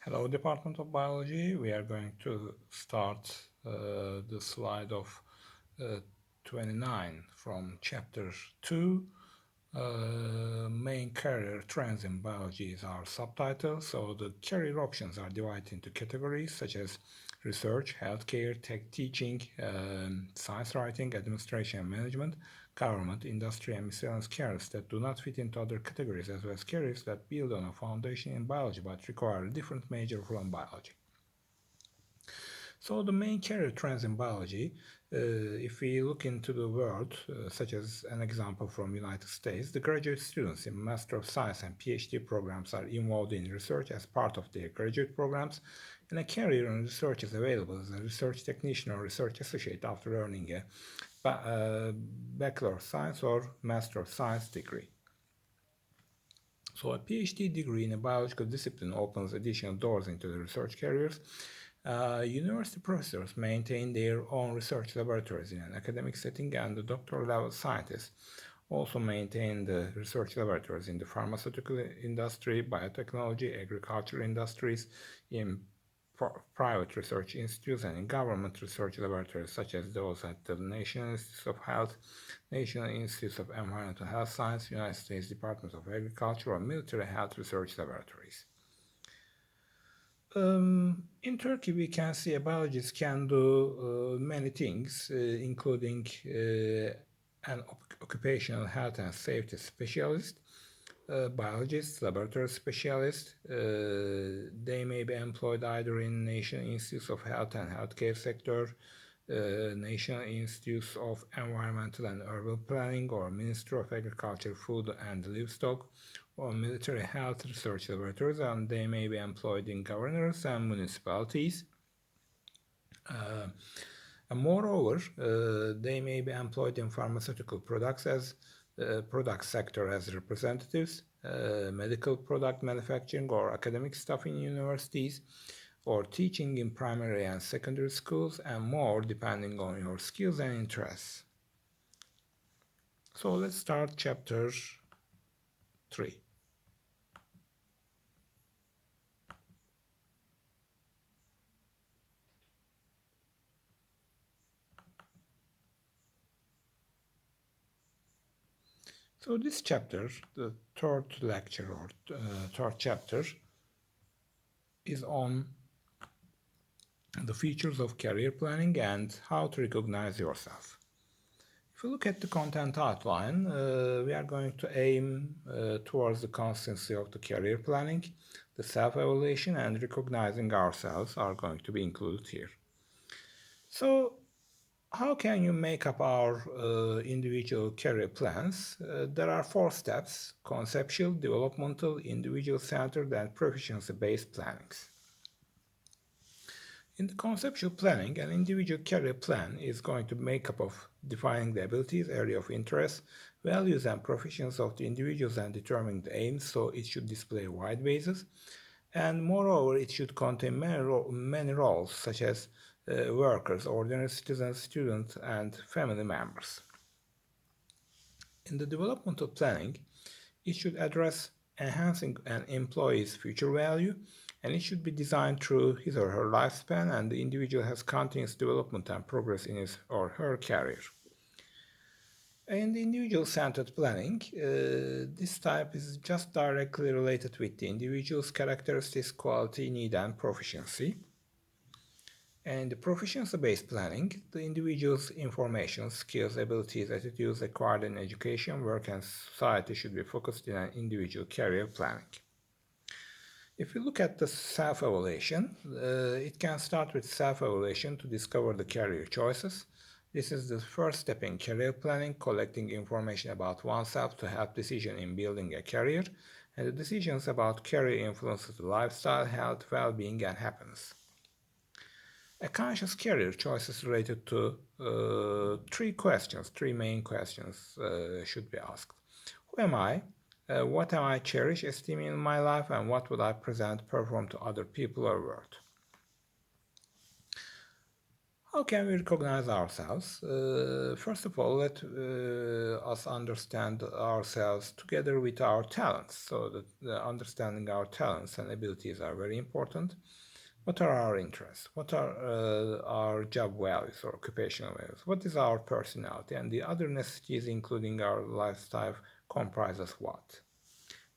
Hello, Department of Biology. We are going to start the slide of uh, 29 from chapter 2. Main career trends in biology is our subtitle. So the career options are divided into categories such as research, healthcare, tech teaching, science writing, administration and management, government, industry, and miscellaneous careers that do not fit into other categories, as well as careers that build on a foundation in biology but require a different major from biology. So the main career trends in biology, if we look into the world, such as an example from United States, the graduate students in Master of Science and PhD programs are involved in research as part of their graduate programs, and a career in research is available as a research technician or research associate after earning a Bachelor of Science or Master of Science degree. So a PhD degree in a biological discipline opens additional doors into the research careers. University professors maintain their own research laboratories in an academic setting, and the doctoral level scientists also maintain the research laboratories in the pharmaceutical industry, biotechnology, agriculture industries, in private research institutes, and in government research laboratories such as those at the National Institutes of Health, National Institutes of Environmental Health Science, United States Department of Agriculture, or military health research laboratories. In Turkey, we can see a biologist can do many things, including an occupational health and safety specialist, biologists, laboratory specialists. They may be employed either in National Institutes of Health and Healthcare sector, National Institutes of Environmental and Urban Planning, or Ministry of Agriculture, Food and Livestock, or military health research laboratories, and they may be employed in governors and municipalities. And moreover, they may be employed in pharmaceutical products as product sector as representatives, medical product manufacturing or academic staff in universities, or teaching in primary and secondary schools, and more depending on your skills and interests. So let's start chapter 3. So this chapter, the third lecture or third chapter, is on the features of career planning and how to recognize yourself. If you look at the content outline, we are going to aim towards the consistency of the career planning. The self-evaluation and recognizing ourselves are going to be included here. So how can you make up our individual career plans? There are 4 steps: conceptual, developmental, individual-centered, and proficiency-based plannings. In the conceptual planning, an individual career plan is going to make up of defining the abilities, area of interest, values, and proficiency of the individuals and determining the aims, so it should display a wide basis. And moreover, it should contain many roles such as workers, ordinary citizens, students, and family members. In the developmental planning, it should address enhancing an employee's future value, and it should be designed through his or her lifespan, and the individual has continuous development and progress in his or her career. In the individual-centered planning, this type is just directly related with the individual's characteristics, quality, need, and proficiency. And the proficiency-based planning, the individual's information, skills, abilities, attitudes acquired in education, work, and society should be focused in an individual career planning. If you look at the self-evaluation, it can start with self-evaluation to discover the career choices. This is the first step in career planning, collecting information about oneself to help decision in building a career, and the decisions about career influences lifestyle, health, well-being, and happiness. A conscious career choice is related to 3 main questions should be asked. Who am I? What am I cherish, esteem in my life, and what will I present, perform to other people or world? How can we recognize ourselves? First of all, let us understand ourselves together with our talents. So, that understanding our talents and abilities are very important. What are our interests? What are our job values or occupational values? What is our personality? And the other necessities, including our lifestyle, comprises what?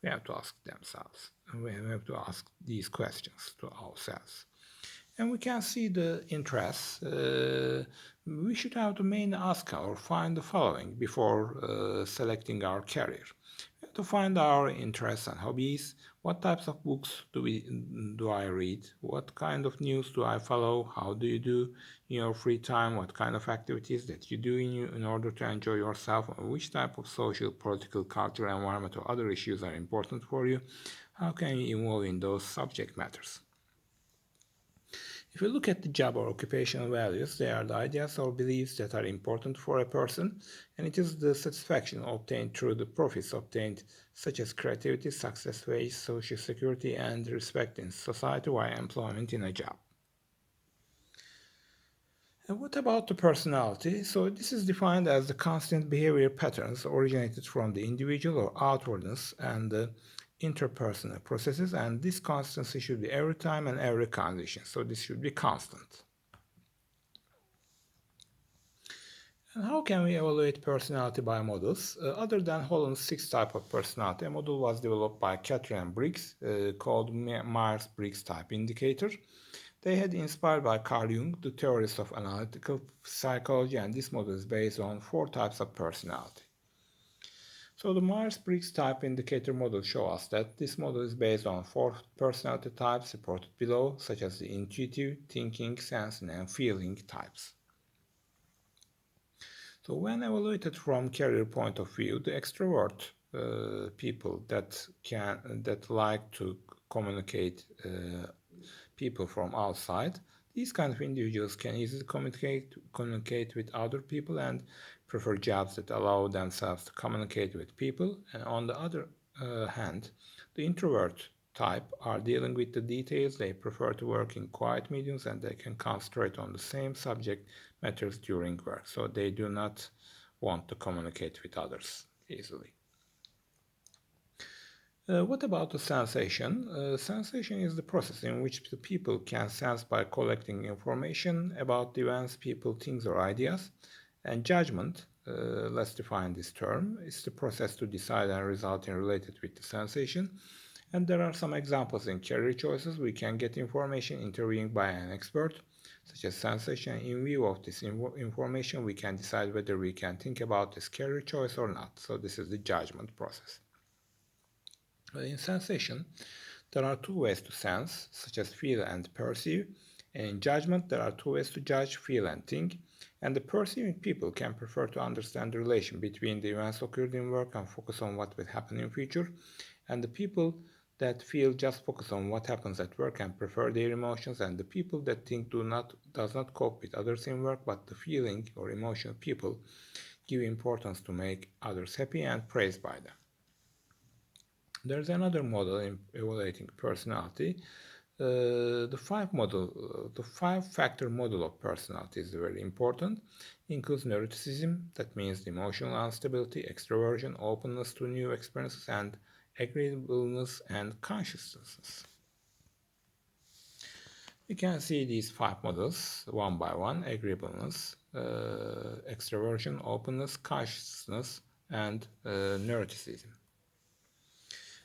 We have to ask themselves. And we have to ask these questions to ourselves. And we can see the interests. We should have to main ask or find the following before selecting our career. We have to find our interests and hobbies. What types of books do I read? What kind of news do I follow? How do you do in your free time? What kind of activities that you do in order to enjoy yourself? Which type of social, political, cultural, environment, or other issues are important for you? How can you involve in those subject matters? If you look at the job or occupational values, they are the ideas or beliefs that are important for a person, and it is the satisfaction obtained through the profits obtained, such as creativity, success, wage, social security, and respect in society via employment in a job. And what about the personality? So this is defined as the constant behavior patterns originated from the individual or outwardness and the interpersonal processes, and this constancy should be every time and every condition. So this should be constant. And how can we evaluate personality by models? Other than Holland's six type of personality, a model was developed by Catherine and Briggs called Myers-Briggs type indicator. They had inspired by Carl Jung, the theorist of analytical psychology, and this model is based on four types of personality. So the Myers-Briggs type indicator model shows us that this model is based on four personality types reported below, such as the intuitive, thinking, sensing, and feeling types. So when evaluated from career point of view, the extrovert people that like to communicate people from outside, these kind of individuals can easily communicate with other people and prefer jobs that allow themselves to communicate with people. And on the other hand, the introvert type are dealing with the details. They prefer to work in quiet mediums and they can concentrate on the same subject matters during work. So they do not want to communicate with others easily. What about the sensation? Sensation is the process in which the people can sense by collecting information about the events, people, things, or ideas. And judgment, let's define this term, is the process to decide and result in related with the sensation. And there are some examples in career choices. We can get information interviewing by an expert, such as sensation. In view of this information, we can decide whether we can think about this career choice or not. So this is the judgment process. In sensation, there are two ways to sense, such as feel and perceive. And in judgment, there are two ways to judge, feel and think. And the perceiving people can prefer to understand the relation between the events occurred in work and focus on what will happen in future. And the people that feel just focus on what happens at work and prefer their emotions. And the people that think does not cope with others in work, but the feeling or emotional people give importance to make others happy and praised by them. There's another model in evaluating personality. The five factor model of personality is very important. Includes neuroticism, that means emotional instability, extroversion, openness to new experiences, and agreeableness and consciousness. You can see these five models one by one: agreeableness, extroversion, openness, consciousness, and neuroticism.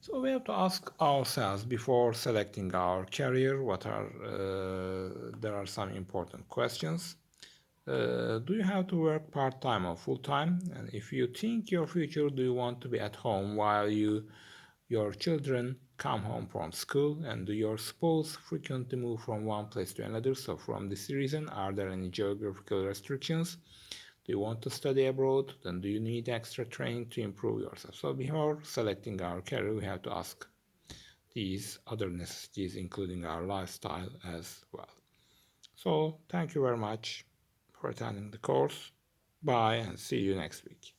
So we have to ask ourselves before selecting our career. There are some important questions. Do you have to work part-time or full-time? And if you think your future, do you want to be at home while your children come home from school? And do your spouse frequently move from one place to another? So from this reason, are there any geographical restrictions? Do you want to study abroad? Then do you need extra training to improve yourself? So before selecting our career, we have to ask these other necessities, including our lifestyle as well. So thank you very much for attending the course. Bye and see you next week.